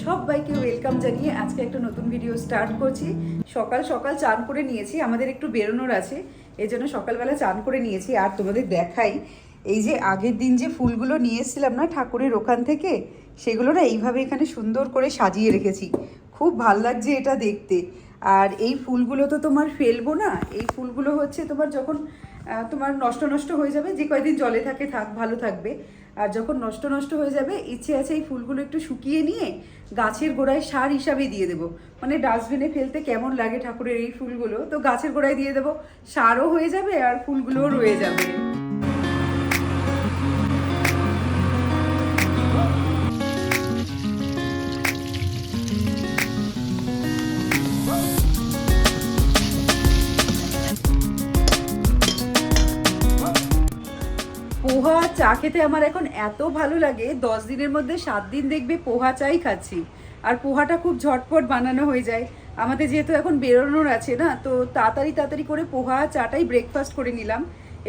সবাইকে ওয়েলকাম জানিয়ে আজকে একটা নতুন ভিডিও স্টার্ট করছি। সকাল সকাল চান করে নিয়েছি, আমাদের একটু বেরোনোর আছে, এই জন্য সকালবেলা চান করে নিয়েছি। আর তোমাদের দেখাই, এই যে আগের দিন যে ফুলগুলো নিয়ে এসেছিলাম না ঠাকুরের ওখান থেকে, সেগুলো না এইভাবে এখানে সুন্দর করে সাজিয়ে রেখেছি। খুব ভাল লাগছে এটা দেখতে। আর এই ফুলগুলো তো তোমার ফেলবো না, এই ফুলগুলো হচ্ছে তোমার যখন তোমার নষ্ট হয়ে যাবে, যে কয়দিন জলে থাকে থাক, ভালো থাকবে। আর যখন নষ্ট হয়ে যাবে, ইচ্ছে আছে এই ফুলগুলো একটু শুকিয়ে নিয়ে গাছের গোড়ায় সার হিসাবে দিয়ে দেবো। মানে ডাস্টবিনে ফেলতে কেমন লাগে ঠাকুরের এই ফুলগুলো, তো গাছের গোড়ায় দিয়ে দেবো, সারও হয়ে যাবে আর ফুলগুলোও রয়ে যাবে। পোহা চা খেতে আমার এখন এত ভালো লাগে, 10 দিনের মধ্যে 7 দিন দেখবে পোহা চাই খাচ্ছি। আর পোহাটা খুব ঝটপট বানানো হয়ে যায়। আমাদের যেহেতু এখন বেরোনোর আছে না, তো তাড়াতাড়ি করে পোহা চাটাই ব্রেকফাস্ট করে নিলাম।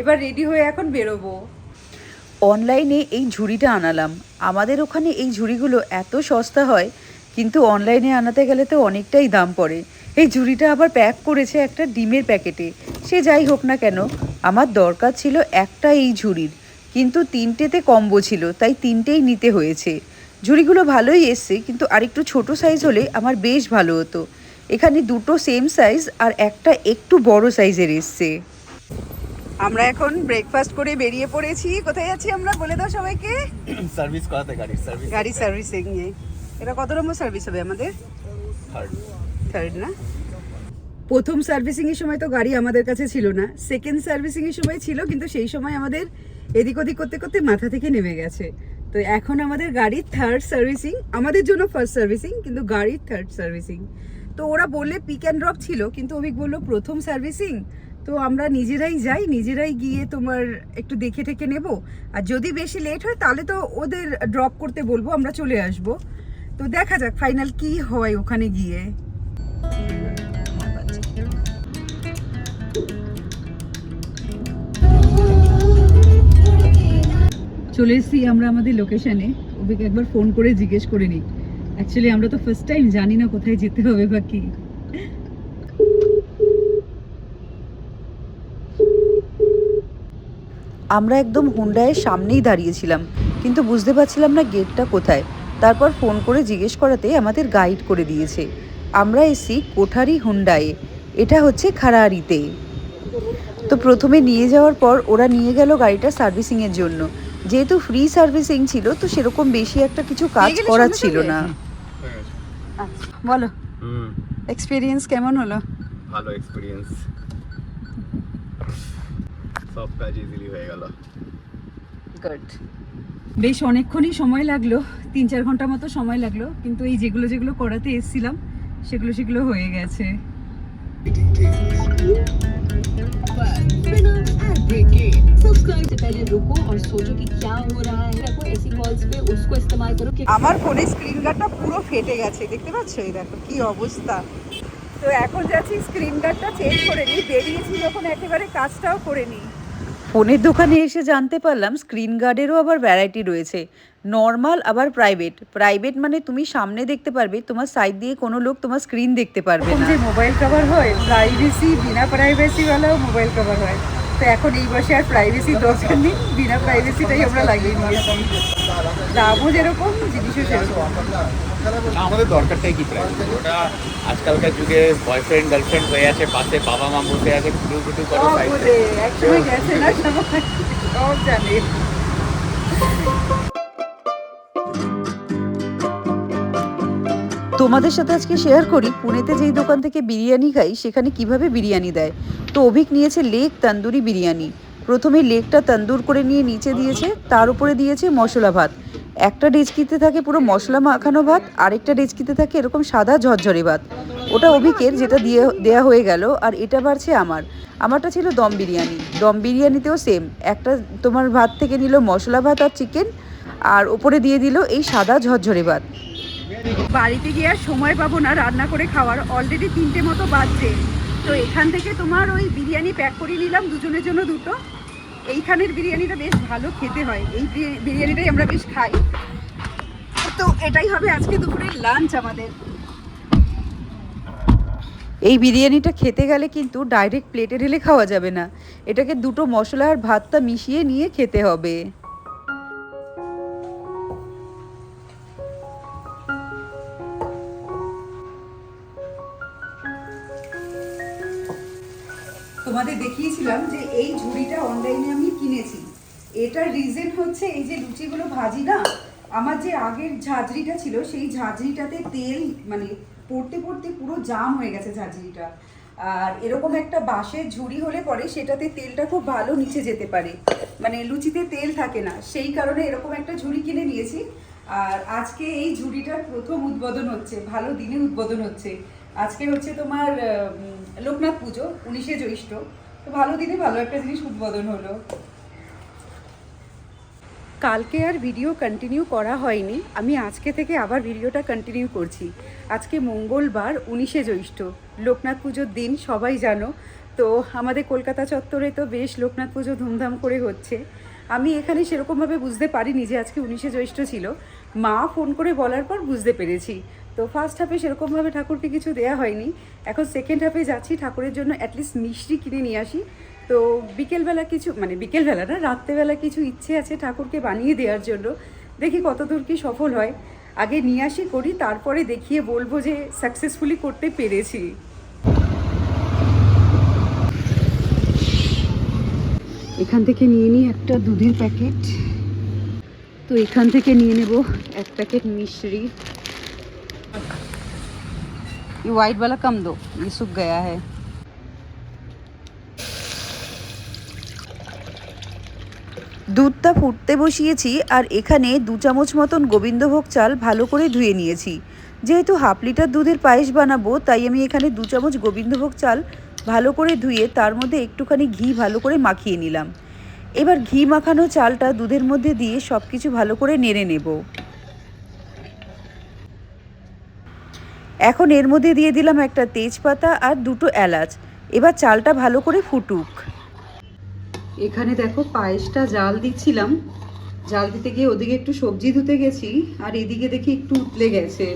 এবার রেডি হয়ে এখন বেরোবো। অনলাইনে এই ঝুড়িটা আনালাম। আমাদের ওখানে এই ঝুড়িগুলো এত সস্তা হয়, কিন্তু অনলাইনে আনাতে গেলে তো অনেকটাই দাম পড়ে। এই ঝুড়িটা আবার প্যাক করেছে একটা ডিমের প্যাকেটে। সে যাই হোক না কেন, আমার দরকার ছিল একটা এই ঝুড়ির, কিন্তু 3টেতে কম্বো ছিল, তাই 3টেই নিতে হয়েছে। ঝুড়িগুলো ভালোই এসছে, কিন্তু আরেকটু ছোট সাইজ হলে আমার বেশ ভালো হতো। এখানে দুটো সেম সাইজ আর একটা একটু বড় সাইজের এসছে। আমরা এখন ব্রেকফাস্ট করে বেরিয়ে পড়েছি। কোথায় যাচ্ছি আমরা, বলে দাও সবাইকে। সার্ভিস করাতে, গাড়ি সার্ভিসিং এ। এটা কত নম্বর সার্ভিস হবে আমাদের? থার্ড না? প্রথম সার্ভিসিং এর সময় তো গাড়ি আমাদের কাছে ছিল না, সেকেন্ড সার্ভিসিং এর সময় ছিল, কিন্তু সেই সময় আমাদের এদিক ওদিক করতে করতে মাথা থেকে নেমে গেছে। তো এখন আমাদের গাড়ির থার্ড সার্ভিসিং, আমাদের জন্য ফার্স্ট সার্ভিসিং, কিন্তু গাড়ির থার্ড সার্ভিসিং। তো ওরা বললে পিক অ্যান্ড ড্রপ ছিল, কিন্তু অভিক বললো প্রথম সার্ভিসিং, তো আমরা নিজেরাই যাই, নিজেরাই গিয়ে তোমার একটু দেখে ঠেকে নেব। আর যদি বেশি লেট হয় তাহলে তো ওদের ড্রপ করতে বলবো, আমরা চলে আসব। তো দেখা যাক ফাইনাল কি হয় ওখানে গিয়ে। চলে এসেছি আমরা আমাদের লোকেশনে। ওদেরকে একবার ফোন করে জিজ্ঞেস করে নিই। অ্যাকচুয়ালি আমরা তো ফার্স্ট টাইম, জানি না কোথায় যেতে হবে বা কি। আমরা একদম হুন্ডাইয়ের সামনেই দাঁড়িয়েছিলাম, কিন্তু বুঝতে পারছিলাম না গেটটা কোথায়। তারপর ফোন করে জিজ্ঞেস করাতে আমাদের গাইড করে দিয়েছে। আমরা এসেছি কোঠারি হুন্ডাইয়ে, এটা হচ্ছে খারাড়িতে। তো প্রথমে নিয়ে যাওয়ার পর ওরা নিয়ে গেল গাড়িটা সার্ভিসিংয়ের জন্য। যেহেতু ফ্রি সার্ভিসিং ছিল, তো সেরকম বেশি একটা কিছু কাজ করা ছিল না। বলো এক্সপেরিয়েন্স কেমন হলো? ভালো এক্সপেরিয়েন্স, সব কাজ ইজিলি হয়ে গেল। গুড। বেশ অনেকক্ষণই সময় লাগলো, 3-4 ঘন্টা মতো সময় লাগলো, কিন্তু এই যেগুলো করাতে এসেছিলাম সেগুলো হয়ে গেছে। আমার ফোনের স্ক্রিন গার্ডটা পুরো ফেটে গেছে, দেখতে পাচ্ছ? এই দেখো কি অবস্থা। তো এখন যাচ্ছি স্ক্রিন গার্ডটা চেঞ্জ করে নিই, বেরিয়েছি যখন একেবারে কাজটাও করে নিই। ফোনের দোকানে এসে জানতে পারলাম স্ক্রিন গার্ডেরও আবার ভ্যারাইটি রয়েছে, নর্মাল আবার প্রাইভেট মানে তুমি সামনে দেখতে পারবে, তোমার সাইড দিয়ে কোনো লোক তোমার স্ক্রিন দেখতে পারবে না। যে মোবাইল কভার হয় প্রাইভেসি, বিনা প্রাইভেসিওয়ালাও মোবাইল কভার হয়। তো এখন এই বসে আর প্রাইভেসি দরকার নেই, বিনা প্রাইভেসিটাই আমরা লাগিয়ে নিয়েছি। দামও যেরকম, জিনিসও সেরকম। আমাদের দরকারটাই কি প্রাইভেসি? ওটা আজকালকার যুগে বয়ফ্রেন্ড গার্লফ্রেন্ড হয়ে আছে, পাশে বাবা মা বসে আছে, কুটু করে একসময় গেছে না, সব জানে। তোমাদের সাথে আজকে শেয়ার করি পুনেতে যেই দোকান থেকে বিরিয়ানি খাই সেখানে কিভাবে বিরিয়ানি দেয়। তো অভিক নিয়েছে লেগ তন্দুরি বিরিয়ানি। প্রথমে লেগটা তন্দুর করে নিয়ে নিচে দিয়েছে, তার উপরে দিয়েছে মশলা ভাত। একটা ডেচকিতে থাকে পুরো মশলা মাখানো ভাত, আরেকটা ডেচকিতে থাকে এরকম সাদা ঝরঝরে ভাত। ওটা অভিকের, যেটা দেয়া হয়ে গেল। আর এটা বাড়ছে আমারটা ছিল দম বিরিয়ানি। দম বিরিয়ানিতেও সেম, একটা তোমার ভাত থেকে নিল মশলা ভাত আর চিকেন, আর ওপরে দিয়ে দিল এই সাদা ঝরঝরে ভাত। বাড়িতে গিয়ে আর সময় পাবো না রান্না করে খাওয়ার, অলরেডি 3টে মতো বাজছে। তো এখান থেকে তোমার ওই বিরিয়ানি প্যাক করে নিলাম, দুজনের জন্য দুটো। এইখানের বিরিয়ানিটা বেশ ভালো খেতে হয়, এই বিরিয়ানিটাই আমরা বেশ খাই। তো এটাই হবে আজকে দুপুরের লাঞ্চ আমাদের। এই বিরিয়ানিটা খেতে গেলে কিন্তু ডাইরেক্ট প্লেটে ঢেলে খাওয়া যাবে না, এটাকে দুটো মশলা আর ভাতটা মিশিয়ে নিয়ে খেতে হবে। তোমাদের দেখিয়েছিলাম যে এই ঝুড়িটা অনলাইনে আমি কিনেছি। এটার রিজন হচ্ছে এই যে লুচিগুলো ভাজি না, আমার যে আগের ঝাঁঝরিটা ছিল সেই ঝাঁঝরিটাতে তেল মানে পড়তে পড়তে পুরো জাম হয়ে গেছে ঝাঁঝরিটা। আর এরকম একটা বাঁশের ঝুড়ি হলে পরে সেটাতে তেলটা খুব ভালো নিচে যেতে পারে, মানে লুচিতে তেল থাকে না, সেই কারণে এরকম একটা ঝুড়ি কিনে নিয়েছি। আর আজকে এই ঝুড়িটার প্রথম উদ্বোধন হচ্ছে, ভালো দিনে উদ্বোধন হচ্ছে। আজকে হচ্ছে তোমার লোকনাথ পুজো, 19শে জ্যৈষ্ঠ, তো ভালো দিনে ভালো একটা জিনিস উদ্বোধন হলো। কালকে আর ভিডিও কন্টিনিউ করা হয়নি, আমি আজকে থেকে আবার ভিডিওটা কন্টিনিউ করছি। আজকে মঙ্গলবার, 19শে জ্যৈষ্ঠ, লোকনাথ পুজোর দিন, সবাই জানো। তো আমাদের কলকাতা চত্বরে তো বেশ লোকনাথ পুজো ধুমধাম করে হচ্ছে। আমি এখানে সেরকমভাবে বুঝতে পারিনি যে আজকে 19শে জ্যৈষ্ঠ ছিল, মা ফোন করে বলার পর বুঝতে পেরেছি। তো ফার্স্ট হাফে সেরকমভাবে ঠাকুরকে কিছু দেয়া হয়নি, এখন সেকেন্ড হাফে যাচ্ছি, ঠাকুরের জন্য অ্যাটলিস্ট মিষ্টি কিনে নিয়ে আসি। তো বিকেলবেলা কিছু, মানে বিকেলবেলা না, রাত্রেবেলা কিছু ইচ্ছে আছে ঠাকুরকে বানিয়ে দেওয়ার জন্য, দেখি কতদূর কি সফল হয়। আগে নিয়ে আসি, করি, তারপরে দেখিয়ে বলবো যে সাকসেসফুলি করতে পেরেছি। এখান থেকে নিয়ে নিই একটা দুধের প্যাকেট, তো এখান থেকে নিয়ে নেব এক প্যাকেট মিশ্রি। ये वाइट वाला कम दो, ये सूख गया है। দুধটা ফুটতে বসিয়েছি আর এখানে 2 চামচ মতন গোবিন্দভোগ চাল ভালো করে ধুয়ে নিয়েছি। যেহেতু হাফ লিটার দুধের পায়েস বানাবো, তাই আমি এখানে 2 চামচ গোবিন্দভোগ চাল ভালো করে ধুয়ে তার মধ্যে একটুখানি ঘি ভালো করে মাখিয়ে নিলাম। এবার ঘি মাখানো চালটা দুধের মধ্যে দিয়ে সব কিছু ভালো করে নেড়ে নেব। এখন এর মধ্যে দিয়ে দিলাম একটা তেজপাতা আর 2টো এলাচ। এবার চালটা ভালো করে ফুটুক। এখানে দেখো পায়েসটা জাল দিচ্ছিলাম, জাল দিতে গিয়ে ওদিকে একটু সবজি ধুতে গেছি আর এদিকে দেখি একটু উতলে গেছে।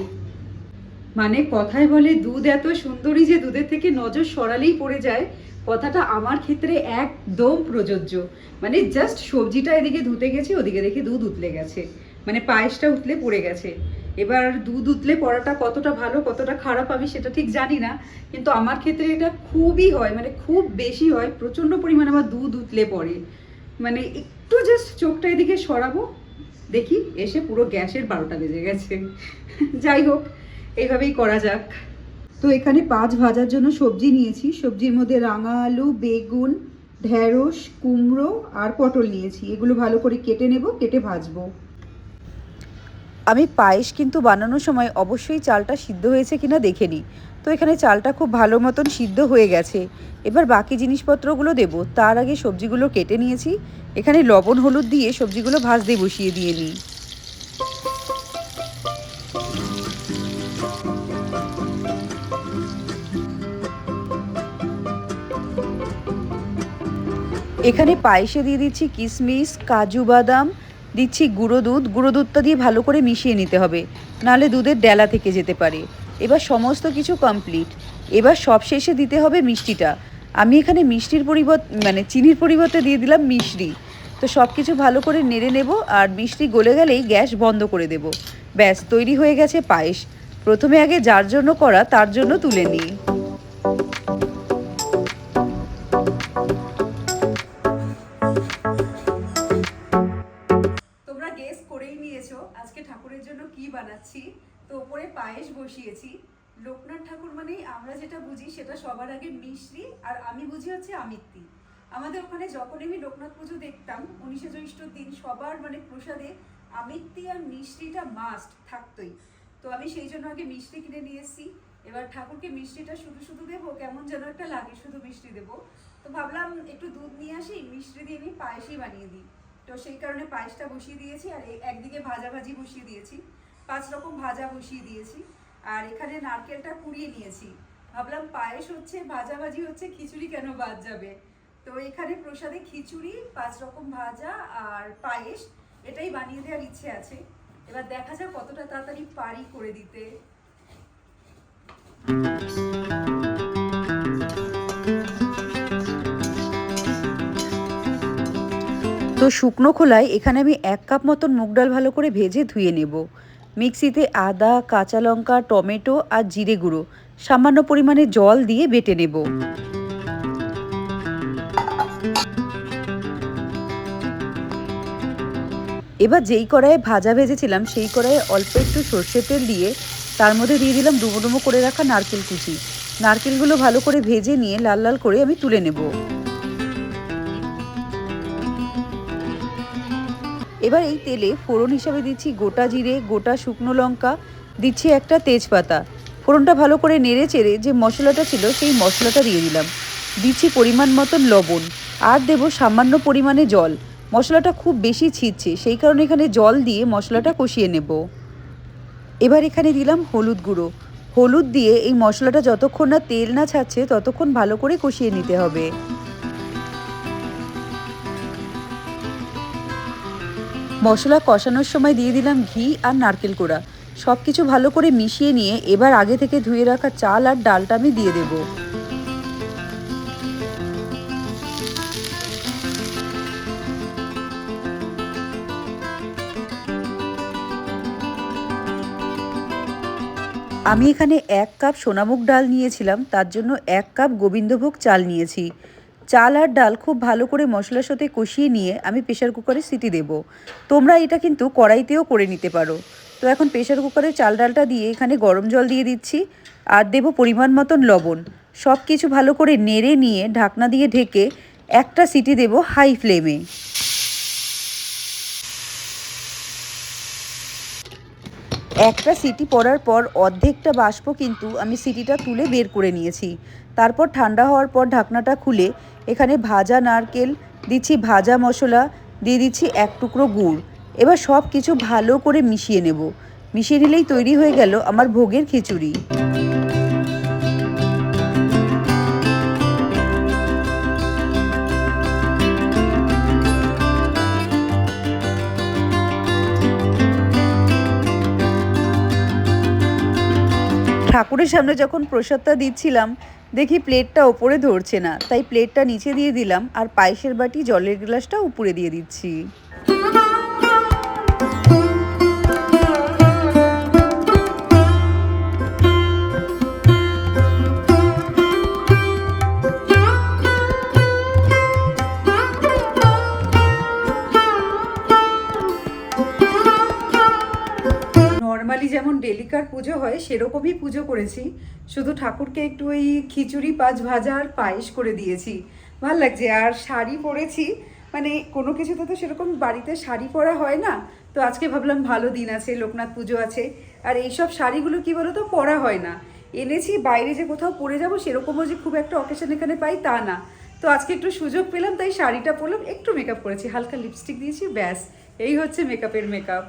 মানে কথায় বলে দুধ এত সুন্দরী যে দুধের থেকে নজর সরালেই পড়ে যায়, কথাটা আমার ক্ষেত্রে একদম প্রযোজ্য। মানে জাস্ট সবজিটা এদিকে ধুতে গেছি, ওদিকে দেখি দুধ উতলে গেছে, মানে পায়েসটা উতলে পড়ে গেছে। এবার দুধ উতলে পড়াটা কতটা ভালো কতটা খারাপ আমি সেটা ঠিক জানি না, কিন্তু আমার ক্ষেত্রে এটা খুবই হয়, মানে খুব বেশি হয়, প্রচণ্ড পরিমাণে আমার দুধ উতলে পড়ে। মানে একটু জাস্ট চোখটা এদিকে সরাবো, দেখি এসে পুরো গ্যাসের 12টা বেজে গেছে। যাই হোক, এইভাবেই করা যাক। তো এখানে 5 ভাজার জন্য সবজি নিয়েছি, সবজির মধ্যে রাঙা আলু, বেগুন, ঢেঁড়স, কুমড়ো আর পটল নিয়েছি। এগুলো ভালো করে কেটে নেব, কেটে ভাজবো। আমি পায়েস কিন্তু বানানোর সময় অবশ্যই চালটা সিদ্ধ হয়েছে কিনা দেখে নিই। তো এখানে চালটা খুব ভালো মতন সিদ্ধ হয়ে গেছে। এবার বাকি জিনিসপত্রগুলো দেব, তার আগে সবজিগুলো কেটে নিয়েছি। এখানে লবণ হলুদ দিয়ে সবজিগুলো ভাজতে বসিয়ে দিয়ে নিই। এখানে পায়েসে দিয়ে দিচ্ছি কিশমিশ, কাজু বাদাম, দিচ্ছি গুঁড়ো দুধ। গুঁড়ো দুধটা দিয়ে ভালো করে মিশিয়ে নিতে হবে, নাহলে দুধের ডেলা থেকে যেতে পারে। এবার সমস্ত কিছু কমপ্লিট। এবার সবশেষে দিতে হবে মিষ্টিটা। আমি এখানে মিষ্টির পরিবর্তে, মানে চিনির পরিবর্তে দিয়ে দিলাম মিশ্রি। তো সব কিছু ভালো করে নেড়ে নেব, আর মিষ্টি গলে গেলেই গ্যাস বন্ধ করে দেব। ব্যাস তৈরি হয়ে গেছে পায়েস। প্রথমে আগে যার জন্য করা তার জন্য তুলে নিই। আজকে ঠাকুরের জন্য কি বানাচ্ছি। তো উপরে পায়েস বসিয়েছি। লোকনাথ ঠাকুর মানেই আমরা যেটা বুঝি সেটা সবার আগে মিশ্রি, আর আমি বুঝি হচ্ছে আমিত্তি। আমাদের ওখানে যখন আমি লোকনাথ পুজো দেখতাম 19শে জ্যৈষ্ঠর দিন, সবার মানে প্রসাদে আমিত্তি আর মিশ্রিটা মাস্ট থাকতোই। তো আমি সেই জন্য আগে মিষ্টি কিনে নিয়ে এসেছি। এবার ঠাকুরকে মিষ্টিটা শুধু শুধু দেবো, কেমন যেন একটা লাগে শুধু মিষ্টি দেবো। তো ভাবলাম একটু দুধ নিয়ে আসি, মিষ্টি দিয়ে আমি পায়েসই বানিয়ে দিই। তো সেই কারণে পায়েসটা বসিয়ে দিয়েছি, আর একদিকে ভাজাভাজি বসিয়ে দিয়েছি, 5 রকম ভাজা বসিয়ে দিয়েছি। আর এখানে নারকেলটা কুড়িয়ে নিয়েছি। ভাবলাম পায়েস হচ্ছে, ভাজাভাজি হচ্ছে, খিচুড়ি কেন বাদ যাবে। তো এখানে প্রসাদে খিচুড়ি, 5 রকম ভাজা আর পায়েস, এটাই বানিয়ে দেওয়ার ইচ্ছে আছে। এবার দেখা যাক কতটা তাড়াতাড়ি পারি করে দিতে। তো শুকনো খোলায় এখানে আমি 1 কাপ মতন মুগ ডাল ভালো করে ভেজে ধুয়ে নেব। মিক্সিতে আদা, কাঁচা লঙ্কা, টমেটো আর জিরে গুঁড়ো সামান্য পরিমাণে জল দিয়ে বেটে নেব। এবার যেই কড়াইয়ে ভাজা ভেজেছিলাম সেই কড়াইয়ে অল্প একটু সর্ষের তেল দিয়ে তার মধ্যে দিয়ে দিলাম ডুমো ডুমো করে রাখা নারকেল কুচি। নারকেলগুলো ভালো করে ভেজে নিয়ে লাল লাল করে আমি তুলে নেব। এবার এই তেলে ফোড়ন হিসাবে দিচ্ছি গোটা জিরে, গোটা শুকনো লঙ্কা, দিচ্ছি একটা তেজপাতা। ফোড়নটা ভালো করে নেড়ে চেড়ে যে মশলাটা ছিল সেই মশলাটা দিয়ে দিলাম। দিচ্ছি পরিমাণ মতন লবণ আর দেব সামান্য পরিমাণে জল। মশলাটা খুব বেশি ছিটছে, সেই কারণে এখানে জল দিয়ে মশলাটা কষিয়ে নেব। এবার এখানে দিলাম হলুদ গুঁড়ো। হলুদ দিয়ে এই মশলাটা যতক্ষণ না তেল না ছাড়ছে ততক্ষণ ভালো করে কষিয়ে নিতে হবে। মশলা কষানোর সময় দিয়ে দিলাম ঘি আর নারকেল কোড়া। সব কিছু ভালো করে মিশিয়ে নিয়ে এবার আগে থেকে ধুয়ে রাখা চাল আর ডালটা আমি দিয়ে দেব। আমি এখানে 1 কাপ সোনামুগ ডাল নিয়েছিলাম, তার জন্য 1 কাপ গোবিন্দভোগ চাল নিয়েছি। চাল আর ডাল খুব ভালো করে মশলার সাথে কষিয়ে নিয়ে আমি প্রেশার কুকারে সিটি দেব। তোমরা এটা কিন্তু কড়াইতেও করে নিতে পারো। তো এখন প্রেশার কুকারে চাল ডালটা দিয়ে এখানে গরম জল দিয়ে দিচ্ছি আর দেব পরিমাণ মতন লবণ। সব কিছু ভালো করে নেড়ে নিয়ে ঢাকনা দিয়ে ঢেকে একটা সিটি দেব হাই ফ্লেমে। একটা সিটি পড়ার পর অর্ধেকটা বাষ্প কিন্তু আমি সিটিটা তুলে বের করে নিয়েছি। তারপর ঠান্ডা হওয়ার পর ঢাকনাটা খুলে এখানে ভাজা নারকেল দিচ্ছি, ভাজা মশলা দিয়ে দিচ্ছি, 1 টুকরো গুড়। এবার সব কিছু ভালো করে মিশিয়ে নেব। মিশিয়ে নিলেই তৈরি হয়ে গেল আমার ভোগের খিচুড়ি। ঠাকুরের সামনে যখন প্রসাদটা দিচ্ছিলাম দেখি প্লেটটা ওপরে ধরছে না, তাই প্লেটটা নিচে দিয়ে দিলাম আর পায়েসের বাটি জলের গ্লাসটা উপরে দিয়ে দিচ্ছি। নর্মালি যেমন ডেলিকার পুজো হয় সেরকমই পুজো করেছি, শুধু ঠাকুরকে একটু ওই খিচুড়ি, পাঁচ ভাজা আর পায়েস করে দিয়েছি। ভাল লাগছে। আর শাড়ি পরেছি, মানে কোনো কিছুতে তো সেরকম বাড়িতে শাড়ি পরা হয় না, তো আজকে ভাবলাম ভালো দিন আছে, লোকনাথ পুজো আছে, আর এইসব শাড়িগুলো কি বলো তো পরা হয় না। এনেছি, বাইরে যে কোথাও পরে যাবো সেরকমও যে খুব একটা অকেশন এখানে পাই তা না। তো আজকে একটু সুযোগ পেলাম তাই শাড়িটা পরলাম, একটু মেকআপ করেছি, হালকা লিপস্টিক দিয়েছি, ব্যাস এই হচ্ছে মেকআপের মেকআপ।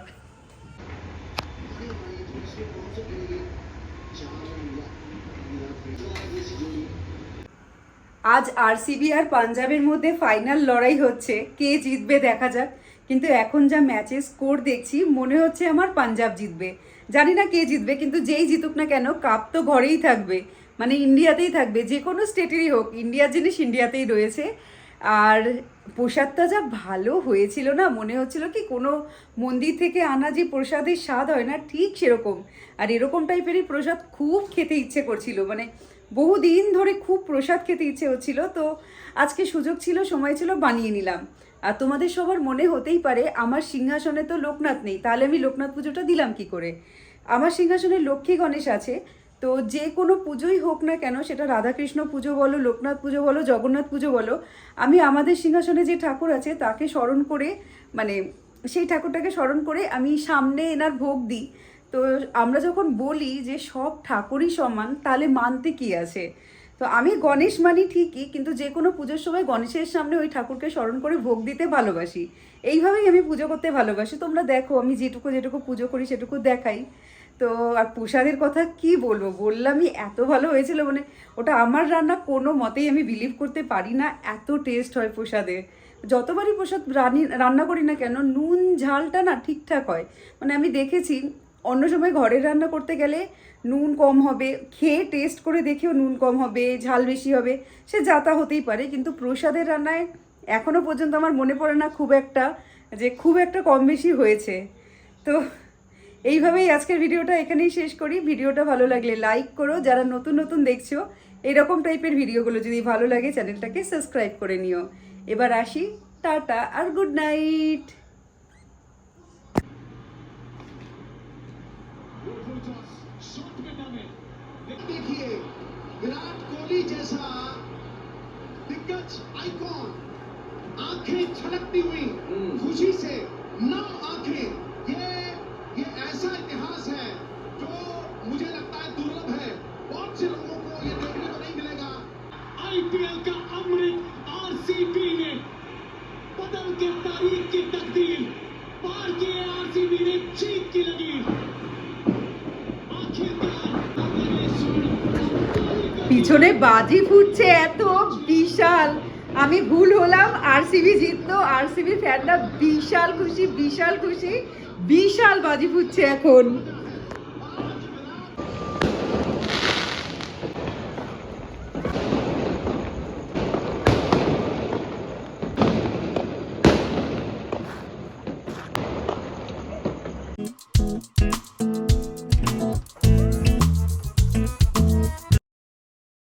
আজ আরসিবি আর পাঞ্জাবের মধ্যে ফাইনাল লড়াই হচ্ছে, কে জিতবে দেখা যাক। কিন্তু এখন যা ম্যাচের স্কোর দেখছি মনে হচ্ছে আমার পাঞ্জাব জিতবে। জানি না কে জিতবে, কিন্তু যেই জিতুক না কেন কাপ তো ঘরেই থাকবে, মানে ইন্ডিয়াতেই থাকবে, যে কোনো স্টেটেরই হোক, ইন্ডিয়ার জিনিস ইন্ডিয়াতেই রয়েছে। আর প্রসাদটা যা ভালো হয়েছিল না, মনে হচ্ছিল কি কোনো মন্দির থেকে আনা যে প্রসাদের স্বাদ হয় না ঠিক সেরকম। আর এরকম টাইপেরই প্রসাদ খুব খেতে ইচ্ছে করছিল, মানে বহুদিন ধরে খুব প্রসাদ খেতে ইচ্ছে হচ্ছিল। তো আজকে সুযোগ ছিল, সময় ছিল, বানিয়ে নিলাম। আর তোমাদের সবার মনে হতেই পারে আমার সিংহাসনে তো লোকনাথ নেই, তাহলে আমি লোকনাথ পুজোটা দিলাম কি করে। আমার সিংহাসনে লক্ষ্মী গণেশ আছে। তো যে কোনো পুজোই হোক না কেন, সেটা রাধাকৃষ্ণ পুজো বলো, লোকনাথ পুজো বলো, জগন্নাথ পুজো বলো, আমি আমাদের সিংহাসনে যে ঠাকুর আছে তাকে স্মরণ করে, মানে সেই ঠাকুরটাকে স্মরণ করে আমি সামনে এনার ভোগ দিই। তো আমরা যখন বলি যে সব ঠাকুরই সমান, তাহলে মানতে কি আছে। তো আমি গণেশ মানি ঠিকই, কিন্তু যে কোনো পুজোর সময় গণেশের সামনে ওই ঠাকুরকে স্মরণ করে ভোগ দিতে ভালোবাসি। এইভাবেই আমি পুজো করতে ভালোবাসি। তোমরা দেখো আমি যেটুকু পুজো করি সেটুকু দেখাই। তো আর প্রসাদের কথা কি বলবো, বললামই এত ভালো হয়েছিল, মানে ওটা আমার রান্না কোনো মতেই আমি বিলিভ করতে পারি না, এত টেস্ট হয় প্রসাদে। যতবারই প্রসাদ রান্না করি না কেন, নুন ঝালটা না ঠিকঠাক হয়। মানে আমি দেখেছি অন্য সময় ঘরের রান্না করতে গেলে নুন কম হবে, খেয়ে টেস্ট করে দেখেও নুন কম হবে, ঝাল বেশি হবে, সে যা তা হতেই পারে, কিন্তু প্রসাদের রান্নায় এখনও পর্যন্ত আমার মনে পড়ে না খুব একটা কম বেশি হয়েছে। তো এইভাবেই আজকের ভিডিওটা এখানেই শেষ করি। ভিডিওটা ভালো লাগলে লাইক করো, যারা নতুন নতুন দেখছো এরকম টাইপের ভিডিওগুলো যদি ভালো লাগে চ্যানেলটাকে সাবস্ক্রাইব করে নিও। এবার আসি, টাটা আর গুড নাইট। देखिए विराट कोहली जैसा दिग्गज आइकॉन, आंखें छलकती हुई खुशी से, 9 आंखें, ये ऐसा इतिहास है जो मुझे लगता है दुर्लभ है, बहुत से लोगों को ये देखने को नहीं मिलेगा। आईपीएल का अमृत आरसीबी ने बदल के तारीख की तकदीर, पार किए आरसीबी ने जीत की लकीर। পিছনে বাজি ফুটছে এত বিশাল, আমি ভুল হলাম, আরসিবি জিতলো, আরসিবি ফ্যানরা বিশাল খুশি, বিশাল খুশি, বিশাল বাজি ফুটছে এখন।